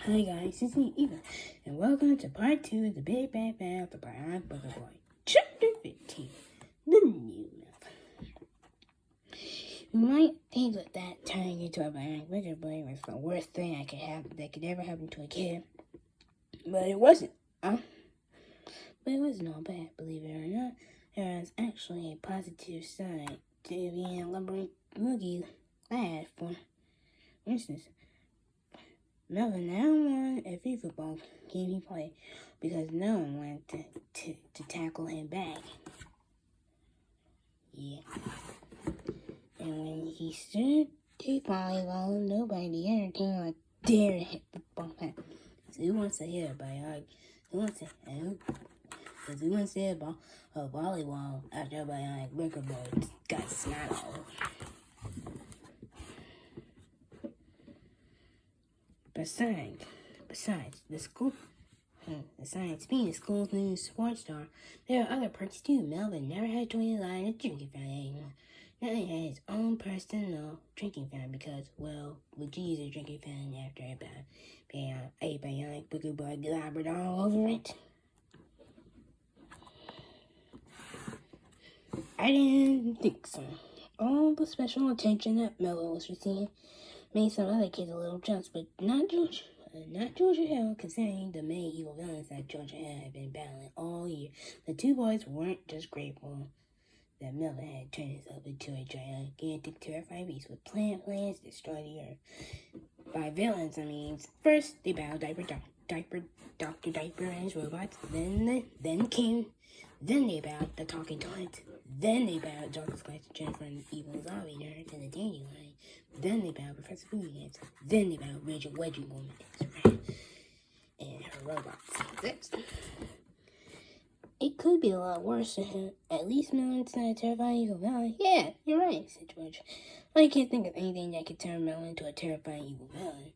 Hi guys, it's me, Eva, and welcome to part 2 of the Big Bad Bad of the Bionic Booger Boy, Chapter 15, The New Milk. You might think that turning into a Bionic Booger Boy was the worst thing that could ever happen to a kid, but it wasn't, But it wasn't all bad, believe it or not. There was actually a positive side to being a lumbering boogie lad. For instance, Melvin now won every football game he played because no one wanted to tackle him back. Yeah. And when he stood to volleyball, nobody on the other team would dare to hit the ball back. So who wants to hit a bionic? Who wants to hit a volleyball after a bionic booger boy got snot all over? Besides being the school's new sports star, there are other perks too. Melvin never had to join the line of drinking fountain anymore. Now he had his own personal drinking fountain because, well, Luigi's a drinking fountain after a bionic booger boy glabbered all over it. I didn't think so. All the special attention that Melvin was receiving made some other kids a little jealous, but not Georgia Hill, considering the many evil villains that Georgia Hill had been battling all year. The two boys weren't just grateful that Melvin had turned himself into a gigantic, terrifying beast with plans to destroy the earth. By villains, I mean, first they battled Dr. Diaper and his robots, then they battled the talking toilets, then they battled Dr. Splash, Jennifer, and the evil zombie nerds and the dandelion, then they battled Professor Foodie, then they battled Rachel Wedgie Woman and her robots. It could be a lot worse to him. At least Melon's not a terrifying evil villain. Yeah, you're right, said George. I can't think of anything that could turn Melon into a terrifying evil villain.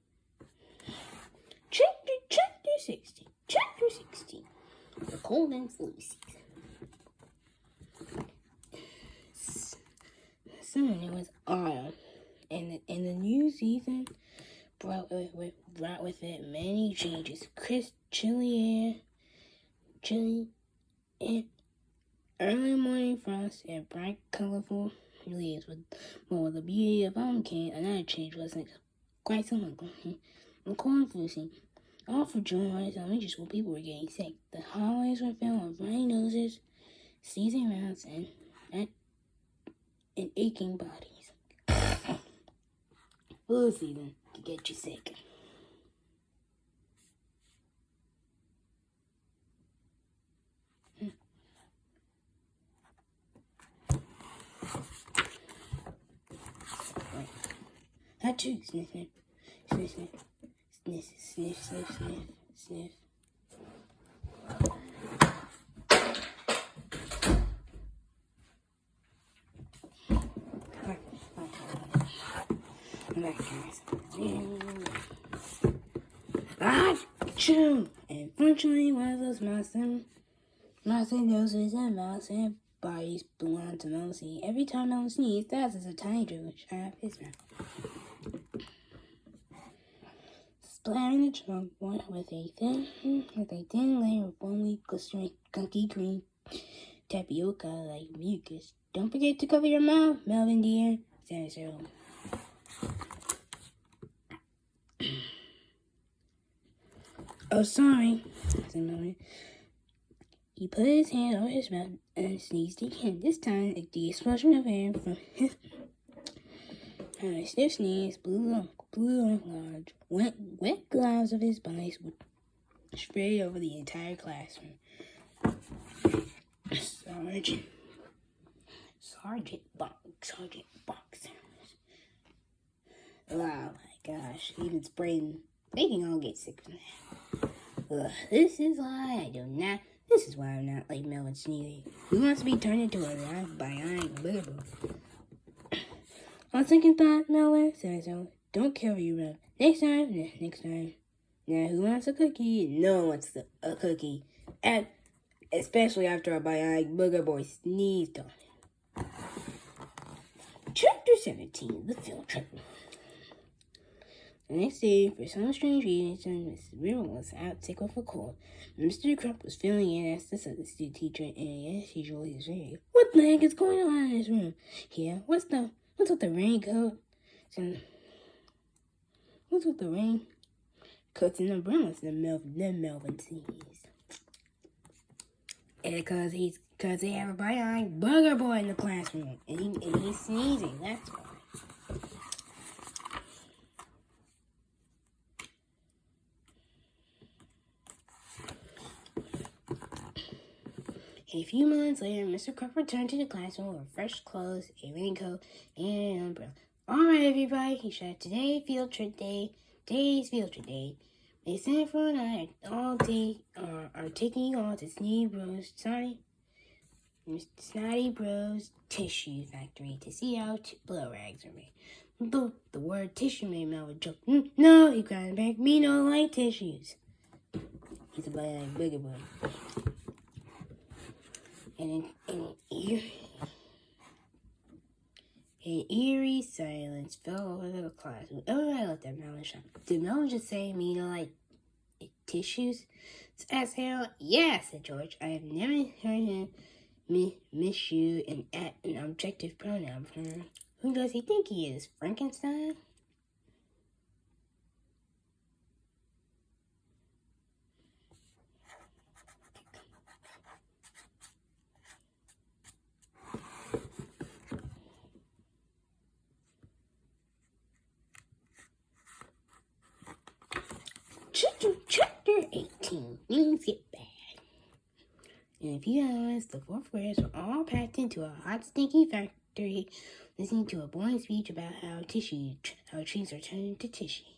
Chapter 16. The cold and flu season. Soon it was autumn, and the new season brought with it many changes. Crisp, chilly and early morning frost and bright, colorful leaves. With the beauty of autumn came another change wasn't quite so much. The cold and flu season. All for July, elementary school, people were getting sick. The hallways were filled with runny noses, sneezing mouths, and aching bodies. Flu season can get you sick. Achoo, sniff, sniff, sniff, sniff, sniff, sniff, sniff, sniff. I'm back, guys. Achoo! And fortunately, one of those mousy noses and mouse and bodies belonged to Melody. Every time Melody sneezed, that was a tiny dribble out of his mouth. Splattering the chalkboard with a thin layer of foamy, glistering, gunky green tapioca like mucus. Don't forget to cover your mouth, Melvin dear, said Cyril. Oh, sorry, said Melvin. He put his hand over his mouth and sneezed again. This time, the explosion of air from his a stiff sneeze blew large, wet clouds of his body sprayed over the entire classroom. Sergeant Box. Oh my gosh, even spraying. They can all get sick from that. This is why I'm not like Melvin sneezing. Who wants to be turned into a bionic booger boy? On second thought, Melvin said so. Don't cover your mouth. Next time. Now, who wants a cookie? No one wants a cookie. Especially after a bionic booger boy sneezed on it. Chapter 17, The Field Trip. The next day, for some strange reason, Mrs. Riddle was out sick with a cold. Mr. Crump was filling in as the substitute teacher, and as usual, he was saying, "What the heck is going on in this room? Yeah, what's with the raincoat? What's with the raincoats and umbrellas?" Then Melvin sees. And because they have a bionic booger boy in the classroom, and he's sneezing. That's why. A few months later, Mr. Crump returned to the classroom with fresh clothes, a raincoat, and an umbrella. "All right, everybody," he shouted. "Today's field trip day. Miss Sanford and I are taking you all to Snotty Bros Tissue Factory to see how blow rags are made." The word tissue made Melvin joke. "No," he cried back. "Me no like tissues." He's a bionic booger boy. And an eerie silence fell over the class. Everybody looked at Melvin shocked. "Did Melvin just say me to like tissues?" asked Harold. "Yeah," said George. "I have never heard him miss you an objective pronoun. Who does he think he is, Frankenstein?" Chapter 18. Things get bad. In a few hours, the fourth graders were all packed into a hot, stinky factory, listening to a boring speech about how trees are turned into tissues,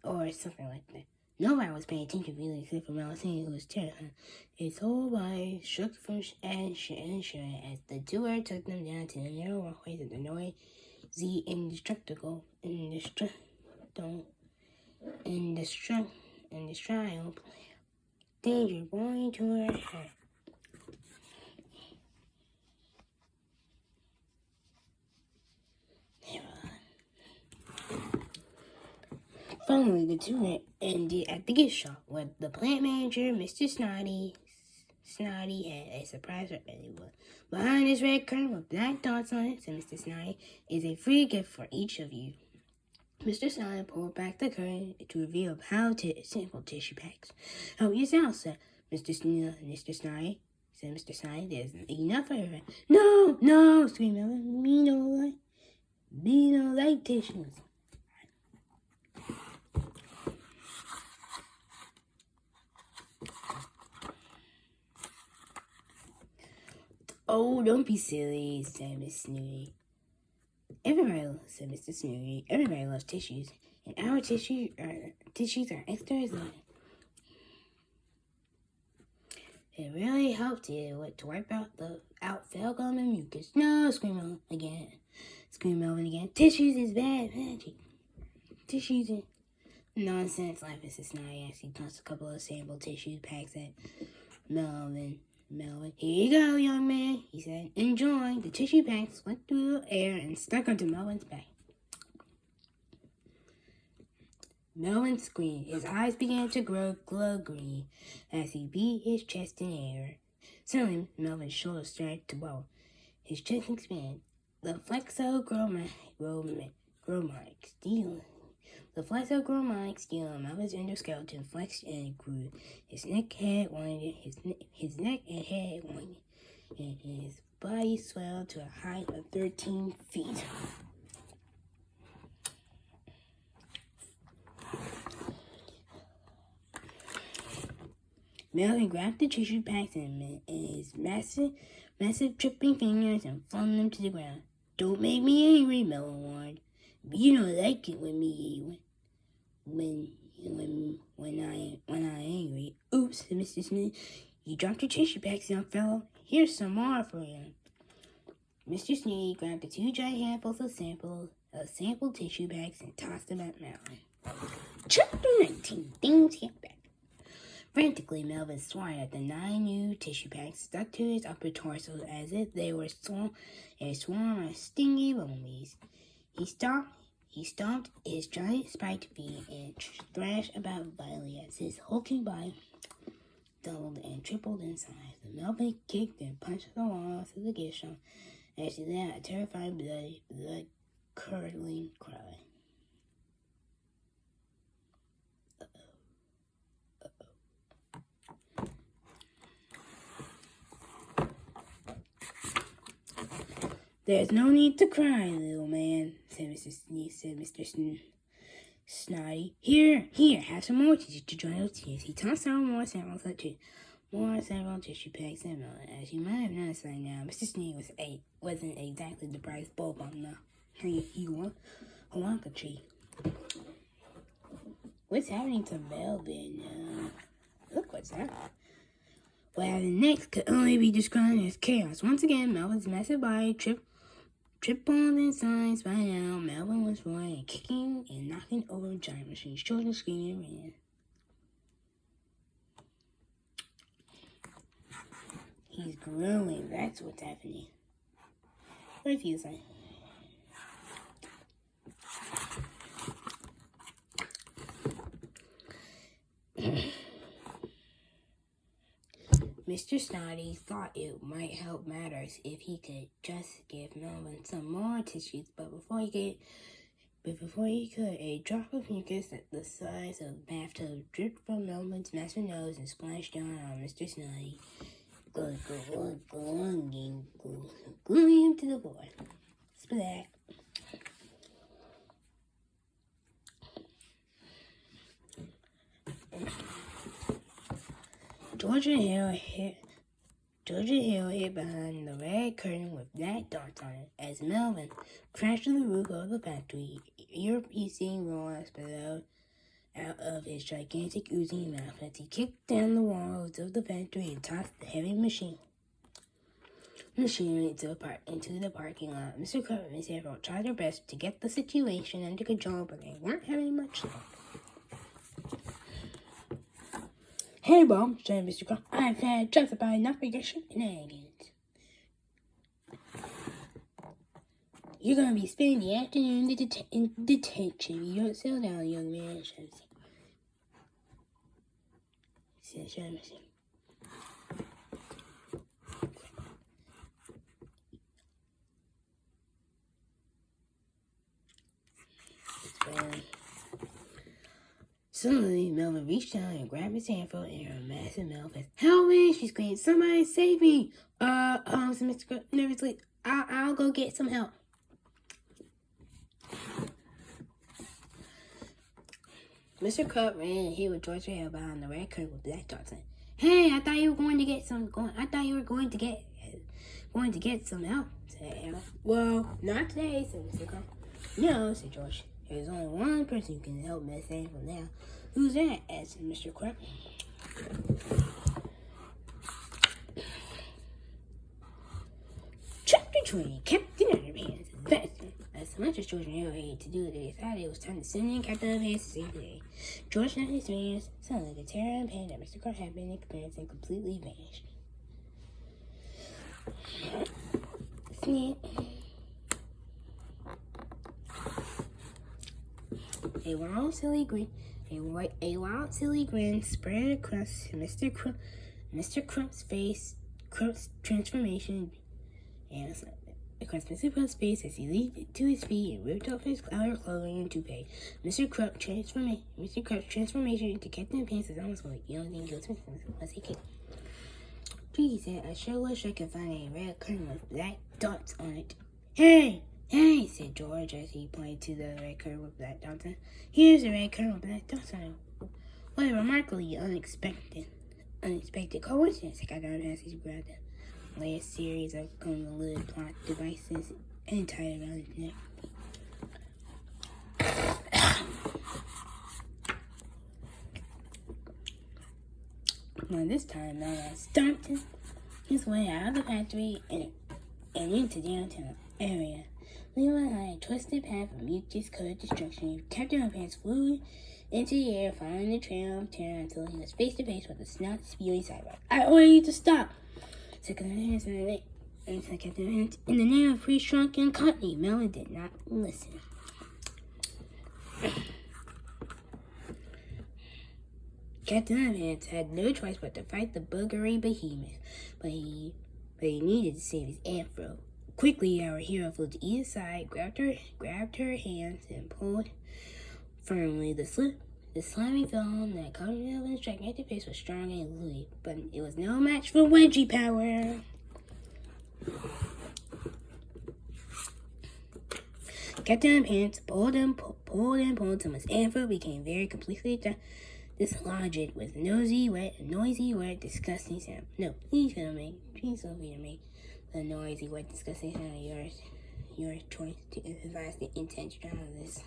or something like that. Nobody was paying attention really, except for Melanie, who was terrified. His whole body shook from and shook as the tour took them down to the narrow walkways of the noisy, indestructible danger boring to her head. Finally, the tour ended at the gift shop, where the plant manager, Mr. Snotty, had a surprise for everyone. "Behind this red curtain with black dots on it," said Mr. Snotty, "is a free gift for each of you." Mr. Snotty pulled back the curtain to reveal sample tissue packs. "Help yourself," said Mr. Snotty. "There's enough for everyone." No, screamed Melvin. Me no like tissues." "Oh, don't be silly," said Miss Snooty. Said Mr. Snooty. "Everybody loves tissues, and our tissues are extra exotic. It really helped you to wipe out fail gum and mucus." "No," screamed Melvin again. "Tissues is bad magic. Tissues is..." "Nonsense," laughed Mrs. Snotty as he tossed a couple of sample tissue packs at Melvin. "Here you go, young man," he said. "Enjoy." The tissue packs went through the air and stuck onto Melvin's back. Melvin screamed. His eyes began to glow green as he beat his chest in the air. Suddenly, Melvin's shoulders started to bulge. His chest expanded. The flexogromonic steel of Melvin's endoskeleton flexed and grew. His neck and head waned, and his body swelled to a height of 13 feet. Melvin grabbed the tissue packs in his massive dripping fingers and flung them to the ground. "Don't make me angry," Melvin warned. "You don't like it when I'm angry." "Oops," said Mr. Smith. "You dropped your tissue packs, young fellow. Here's some more for you." Mr. Sneedy grabbed the 2 giant handfuls of sample tissue packs and tossed them at Melvin. Chapter 19. Things get better. Frantically, Melvin swore at the 9 new tissue packs stuck to his upper torso as if they were a swarm of stingy bumblebees. He stomped He stomped his giant spiked feet and thrashed about violently as his hulking body doubled and tripled in size. The Melvin kicked and punched the walls of the gift shop as she let out a terrifying blood-curdling cry. There's no need to cry, little man, said Mr. Snotty. Here, have some more tissue to dry your tears. He tossed out more several tissue packs and as you might have noticed by now, Mr. Snee wasn't exactly the brightest bulb on the Hawanka tree. What's happening to Melvin? Look what's happening. What happened next could only be described as chaos. Once again, Melvin's massive body tripped on the signs. By now, Melvin was roaring and kicking and knocking over giant machines. Children screaming and ran. He's growing. That's what's happening. What if he's like? Mr. Snotty thought it might help matters if he could just give Melvin some more tissues, but before he could, a drop of mucus the size of a bathtub dripped from Melvin's massive nose and splashed down on Mr. Snotty, gluing him to the floor. Splat. Georgia Hill hid behind the red curtain with black dots on it as Melvin crashed to the roof of the factory. Ear-piercing roars bellowed out of his gigantic oozing mouth as he kicked down the walls of the factory and tossed the heavy machinery into the parking lot. Mr. Crow and Miss April tried their best to get the situation under control, but they weren't having much luck. Hey, Bob, said Mr. Crow. I've had just about enough of your shenanigans. You're going to be spending the afternoon in detention. You don't settle down, young man, said Shamus. Suddenly, Melvin reached down and grabbed his handful in her massive mouth. Help me! She screamed. Somebody save me! Said Mr. Crow nervously. I'll go get some help. Mr. Crow ran and hid with George Hill behind the red curtain with black dots on it. Hey, I thought you were going to get some help, said Hannah. Well, not today, said Mr. Crow. No, said George. There's only one person who can help Miss April now. Who's that? Asked Mr. Crow. Chapter 20, Captain Underpants. As much as George and Harry hated to do it, they decided it was time to send in Captain Underpants to save the day. George and his fingers, suddenly the terror and pain that Mr. Crow had been experiencing completely vanished. Snip. A wild, silly grin spread across Mr. Crump's face. Crump's transformation, and across Mr. Crump's face as he leaped to his feet and ripped off his outer clothing and toupee. Mr. Crump's transformation into Captain Pants is almost like the only thing goes missing was a kick. Gee, he said, I sure wish I could find a red curtain with black dots on it. Hey, said George as he pointed to the red curtain with black dots on it. Here's a red curtain with black dots on it. What a remarkably unexpected coincidence. Captain Underpants as he grabbed a last series of convoluted plot devices and tied it around his neck. Now this time, Melvin stomped his way out of the factory and into the downtown area. Leaving behind a twisted path of mucus-coated destruction, Captain Underpants flew into the air, following the trail of terror until he was face to face with a snot spewing sidewalk. I order you to stop, said Captain Underpants. In the name of free shrunken company, Melvin did not listen. Captain Underpants had no choice but to fight the boogery behemoth, but he needed to save his afro. Quickly, our hero flew to either side, grabbed her hands, and pulled firmly. The slimy film that covered the striking at the face was strong and gluey, but it was no match for wedgie power. Captain Underpants pulled till his afro became very completely dislodged with noisy, wet, disgusting sound. No, please don't make the noisy, wet, disgusting sound of your choice to emphasize the intention of this.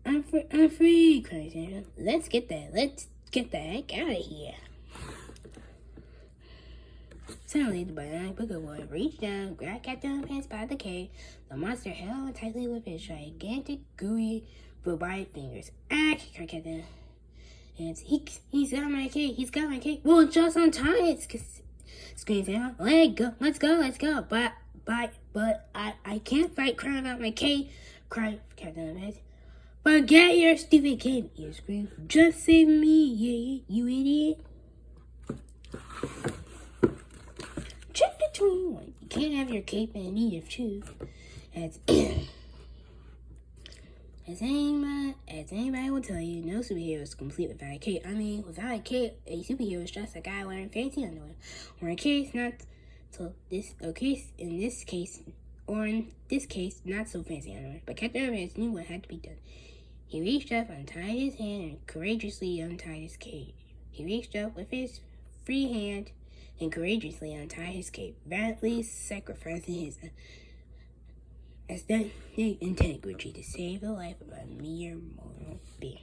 I'm free, cried Sandra. Let's get the heck out of here. Suddenly, the bionic booger boy reached down, grabbed Captain Underpants by the cape. The monster held on tightly with his gigantic, gooey, robotic fingers. Ah, cried Captain Underpants. He's got my cape. He's got my cape. Well, just untie it, screamed Sandra. Let's go. But I can't fight crying about my cape, cried Captain Underpants. Forget your stupid cape, you screamed. Just save me, you idiot. Check between one. You can't have your cape in need of shoes. As anybody will tell you, no superhero is complete without a cape. I mean, without a cape, a superhero is just a guy wearing fancy underwear. Or in this case, not so fancy underwear. But Captain Underpants knew what had to be done. He reached up, untied his hand, and courageously untied his cape. He reached up with his free hand and courageously untied his cape, valiantly sacrificing his aesthetic integrity to save the life of a mere mortal being.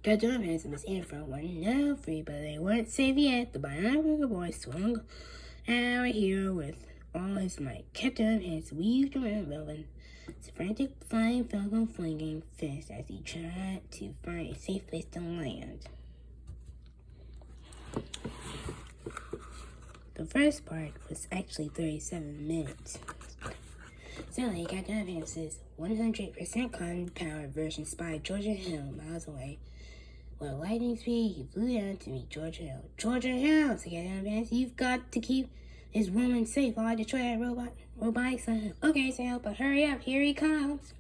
Captain Underpants and Miss Afro were now free, but they weren't safe yet. The bionic booger boy swung our hero with all his might. Captain Underpants weaved around Melvin, his frantic flying falcon flinging fist as he tried to find a safe place to land. The first part was actually 37 minutes. Suddenly, Captain Underpants' 100% cotton-powered version spied Georgia Hill miles away. With lightning speed, he flew down to meet Georgia Hill. Georgia Hill, said Captain Underpants, you've got to keep this woman safe while I destroy that robotic son. Okay, Sam, but hurry up, here he comes.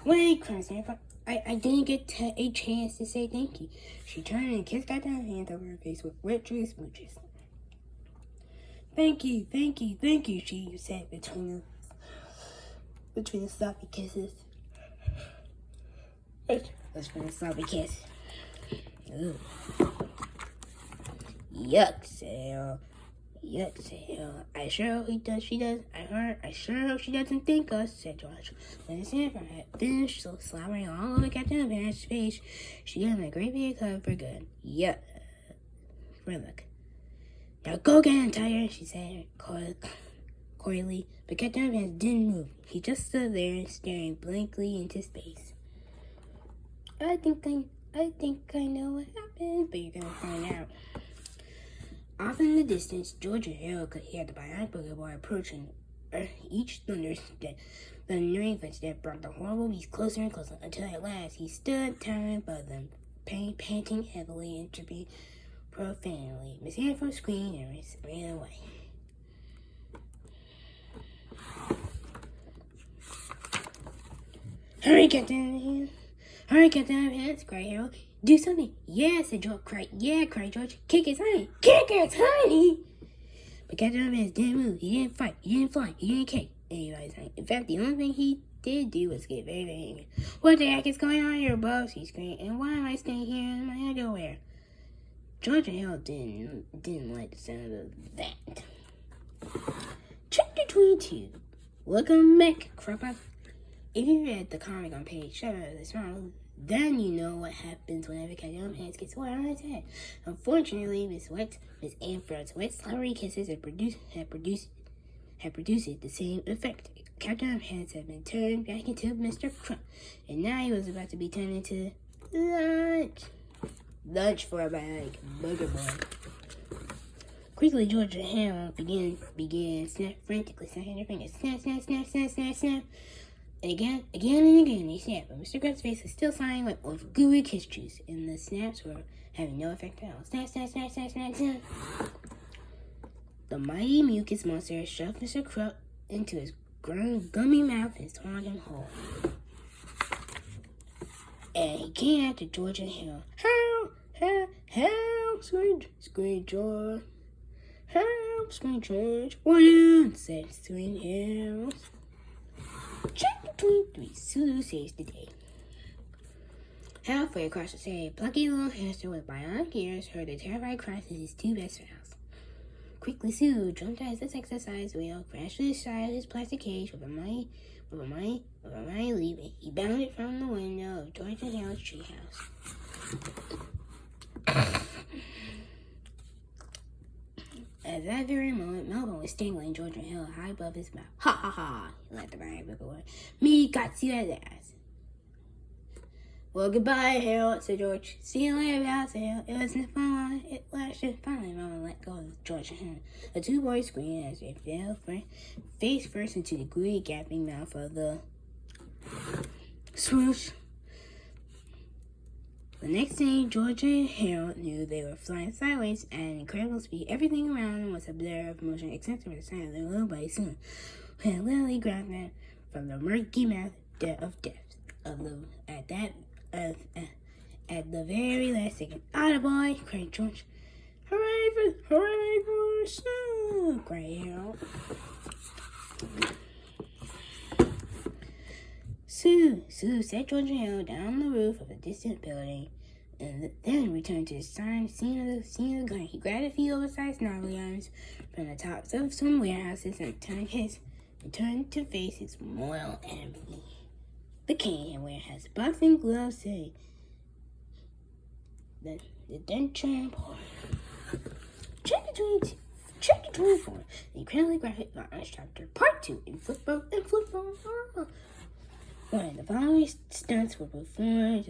Wait, cried Sam, I didn't get a chance to say thank you. She turned and kissed Captain Underpants over her face with wet juice smooches. Thank you, she said between the sloppy kisses. Let's for the sloppy kiss. Ooh. Yuck, Sale. I sure hope she does. I sure hope she doesn't think us, said George. When the Sanford had finished slobbering all over Captain Underpants' face, she gave him a great big hug for good. Yuck. Look. Now go get him, Tiger, she said coyly. But Captain Underpants didn't move. He just stood there staring blankly into space. I think I know what happened, but you're gonna find out. Off in the distance, Georgia Hill could hear the bionic booger boy approaching. Each thundering footstep brought the horrible beast closer and closer until at last he stood towering above them, panting heavily and dripping profanely. Miss Afro screamed and ran away. Hurry, Captain Underpants, cried Harold. Do something. Yeah, said George. Cried George. Kick his honey. But Captain Underpants didn't move. He didn't fight. He didn't fly. He didn't kick anybody's honey. In fact, the only thing he did do was get very, very angry. What the heck is going on here, boss? He screamed. And why am I staying here in my underwear? George and Harold didn't like the sound of that. Chapter 22. Welcome back, Cropper. If you read the comic on page 7 of this novel, then you know what happens whenever Captain Underpants gets wet on his head. Unfortunately, Miss Afro's wet, slobbery kisses had produced the same effect. Captain Underpants had been turned back into Mr. Crump, and now he was about to be turned into lunch. lunch for a bionic booger boy. Quickly, George and Harold began frantically snapping their fingers. Snap, snap, snap, snap, snap, snap. And again and again they snapped, but Mr. Krabs' face was still smiling with gooey kiss juice, and the snaps were having no effect at all. Snap, snap, snap, snap, snap, snap. The mighty mucus monster shoved Mr. Krabs into his gummy mouth and swallowed him whole. And he came after George and Harold. Help, screamed George. Help, screamed George. What is? Said screamed Harold. Check between 3, Sulu saves the day. Halfway across the city, plucky little hamster with bionic ears heard the terrified cries of his 2 best pals. Quickly, Sulu jumped out his exercise wheel, crashed to the side of his plastic cage with a mighty leap. He bounded from the window of George and Harold's treehouse. At that very moment, Melvin was dangling George and Harold high above his mouth. Ha ha ha! He let the bionic booger away. Me got you at last. Well, goodbye, Harold, said George. See you later, pal, said Harold. It wasn't fun. It lasted. Finally, Mama let go of George and Harold. The 2 boys screamed as they fell face first into the gooey, gaping mouth of the swoosh. The next thing George and Harold knew, they were flying sideways at an incredible speed. Everything around them was a blur of motion except for the sound of their little buddy soon, who had literally grabbed them from the murky mouth of death. At the very last second. "Atta boy!" cried George. Hooray for Sue!" cried Harold. Sue set George and Harold down the roof of a distant building, and then returned to the scene of the gun. He grabbed a few oversized gnarly arms from the tops of some warehouses and turned to face his mortal enemy, the Canadian warehouse. Boxing gloves say the denture employer. Chapter 24. The incredibly graphic violence chapter Part 2 in football. One, the following stunts were performed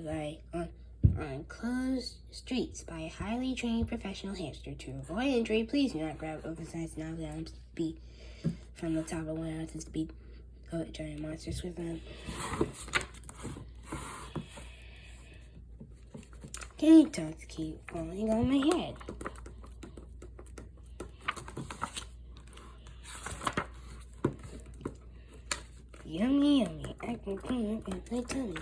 on closed streets by a highly trained professional hamster. To avoid injury, please do not grab oversized gnarly arms from the top of one ounce and speed giant monsters with them. Candy tots keep falling on my head. Yummy, yummy. I can clean up my tummy.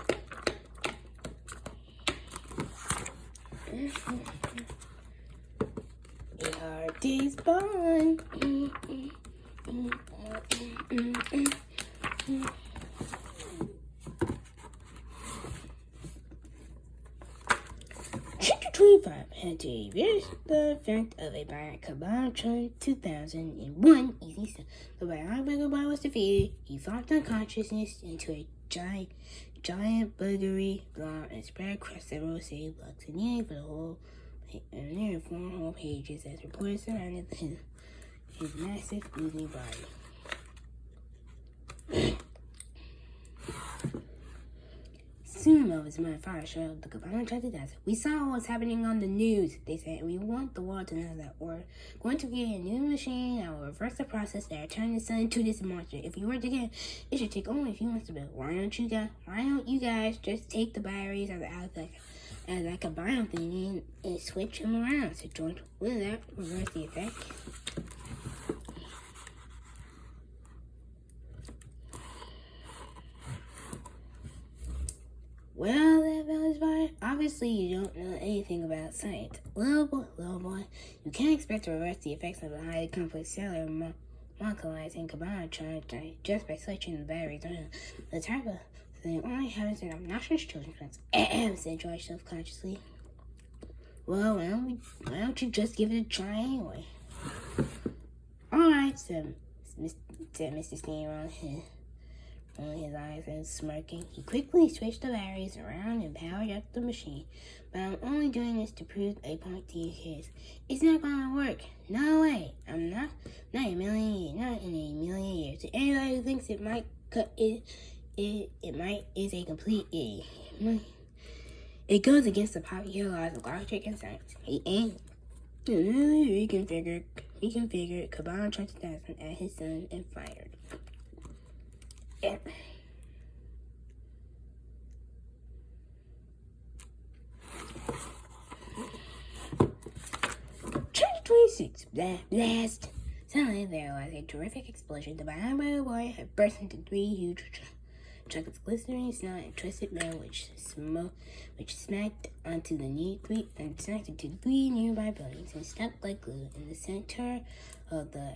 A hard day's born. Chapter 25 had to erase the effect of a bionic Kabam 2001 easy step. The bionic booger boy was defeated. He flopped unconsciousness into a giant boogery blob and spread across several city blocks, and nearly 4 whole pages as reporters surrounded his massive oozing body. Soon, Melvin's mother and father showed up the Kabam 2000. "We saw what was happening on the news," they said, "and we want the world to know that we're going to create a new machine that will reverse the process that are turning the sun into this monster. If you were to get it, it should take only a few months to build. Why don't you guys just take the batteries out like a biome thing and switch them around?" said George. "Wouldn't that reverse the effect?" "Well, that fella's fine. Obviously, you don't know anything about science. Little boy, you can't expect to reverse the effects of a highly complex cellular molecules in Kabam just by switching the batteries around. The type of thing only happens in obnoxious children's books," said George self-consciously. "Well, why don't you just give it a try anyway?" "All right," said Mr. Sneer, rolling his eyes and smirking. He quickly switched the batteries around and powered up the machine. "But I'm only doing this to prove a point to you kids. It's not gonna work. No way. I'm not in a million years. Anybody who thinks it might is a complete idiot. It goes against the popular laws of logic and science. He reconfigured Cabana 20,000 at his son and fired. Yeah. 2026 blast. Suddenly there was a terrific explosion. The bionic boy had burst into 3 huge chunks of glistening snow and twisted metal, which snapped onto the 3 nearby buildings and stuck like glue in the center of the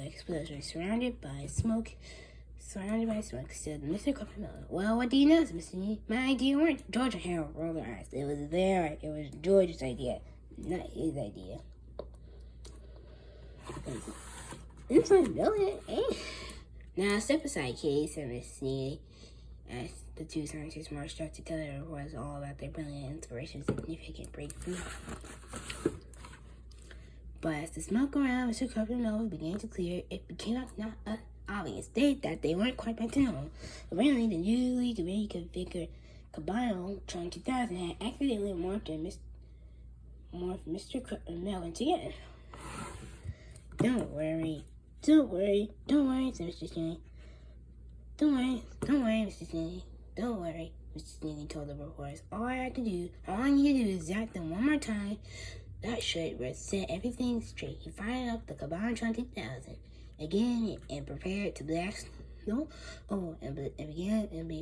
explosion, surrounded by smoke. Stood Mr. Coppermillo. Well, what do you know, Mr. Nee? My idea weren't. George and Harold rolled their eyes. It was George's idea, not his idea. It's like building it. Now step aside, kids, said Miss Neely, as the 2 scientists marched out to tell the reporters all about their brilliant inspiration, significant breakthrough. But as the smoke around Mr. Coppermillo began to clear, it became not obvious that they weren't quite back to normal. Apparently, the newly reconfigured Cabana 20,000 had accidentally morphed Mr. Coppermillo together. Don't worry, said Mr. Sneely. Don't worry, Mr. Sneely. Don't worry, Mr. Sneely told the reporters. All I need to do is zap them one more time. That should set everything straight. He fired up the Cabana 20,000 again and prepared to blast. Be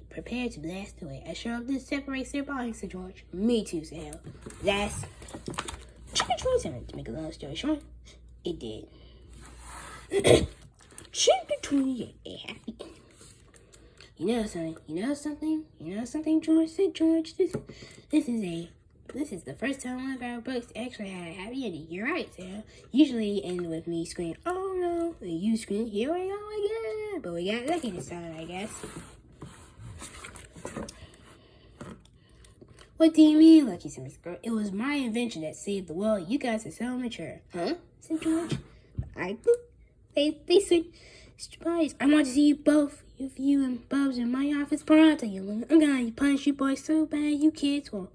prepared to blast away. I sure hope this separates their bodies, said George. Me too, said Hal. That's 27. To make a long story short, it did. Chapter 28. A happy ending. You know something, George, said George. This is the first time one of our books actually had a happy ending. You're right, Sarah. Usually it ends with me screaming, oh no, and you scream, here we go again. But we got lucky this time, I guess. What do you mean, lucky, said Miss Girl? It was my invention that saved the world. You guys are so mature. Huh? Said George. They switched bodies. I want to see you both. If you and Bubs in my office, pronto, I'm gonna punish you boys so bad you kids will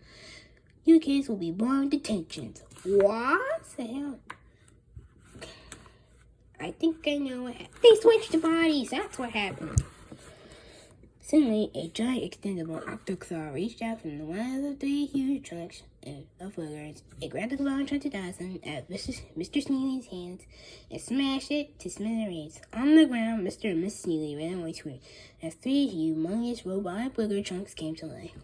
be born detentions. What? Said Helen. I think I know what happened. They switched bodies. That's what happened. Suddenly, a giant extendable octoclaw reached out from one of the 3 huge trunks of boogers. It grabbed the Cabana 20,000 out of Mr. Sneely's hands and smashed it to smithereens. On the ground, Mr. and Miss Sneely ran away screaming as 3 humongous robotic booger chunks came to life.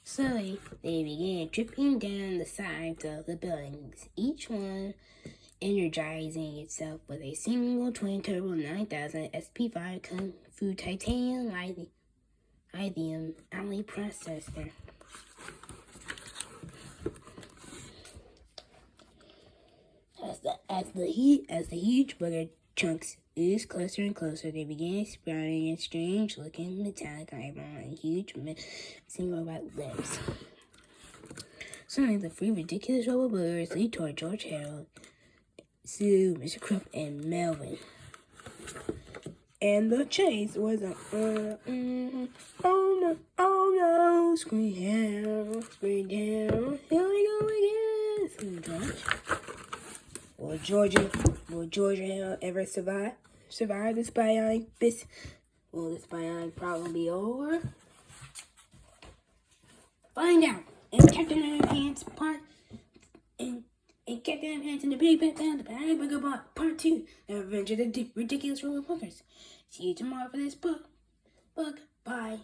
Slowly, they began dripping down the sides of the buildings, each one energizing itself with a single twin-turbo 9000 SP5 Kung Fu titanium lithium alloy processor. As the huge booger chunks oozed closer and closer, they began sprouting a strange-looking metallic eyeball and huge single robot legs. Suddenly, the 3 ridiculous robot boogers leaped toward George, Harold, Sue, Mr. Crump, and Melvin. And the chase was oh no, scream down, here we go again, screamed George. Will George and Harold ever survive this bionic? Will this bionic problem be over? Find out. And Captain Underpants Captain Underpants in the Big Bad Down, the Bionic Booger Bot, Part 2, The Revenge of the Ridiculous Roller Boogers. See you tomorrow for this book. Bye.